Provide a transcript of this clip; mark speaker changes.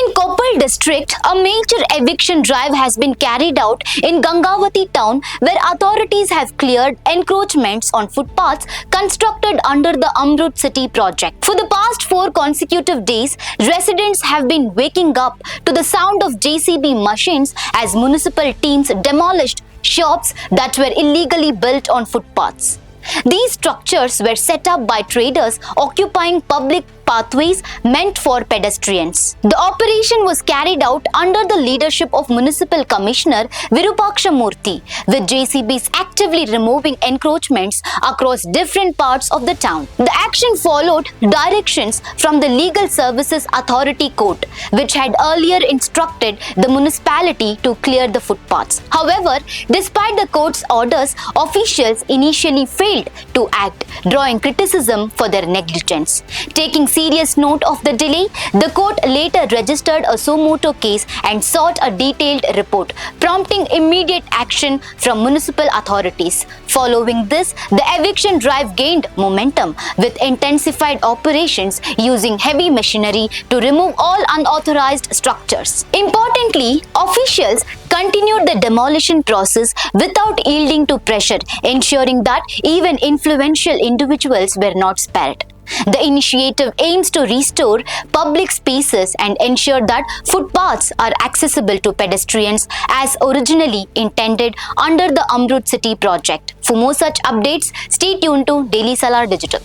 Speaker 1: In Koppal district, a major eviction drive has been carried out in Gangavati town where authorities have cleared encroachments on footpaths constructed under the AMRUT City project. For the past 4 consecutive days, residents have been waking up to the sound of JCB machines as municipal teams demolished shops that were illegally built on footpaths. These structures were set up by traders occupying public pathways meant for pedestrians. The operation was carried out under the leadership of Municipal Commissioner Veerupakshamurthy, with JCBs actively removing encroachments across different parts of the town. The action followed directions from the Legal Services Authority Court, which had earlier instructed the municipality to clear the footpaths. However, despite the court's orders, officials initially failed to act, drawing criticism for their negligence. Taking serious note of the delay, the court later registered a motu case and sought a detailed report, prompting immediate action from municipal authorities. Following this, the eviction drive gained momentum with intensified operations using heavy machinery to remove all unauthorized structures. Importantly, officials continued the demolition process without yielding to pressure, ensuring that even influential individuals were not spared. The initiative aims to restore public spaces and ensure that footpaths are accessible to pedestrians as originally intended under the AMRUT City project. For more such updates, stay tuned to Daily Salar Digital.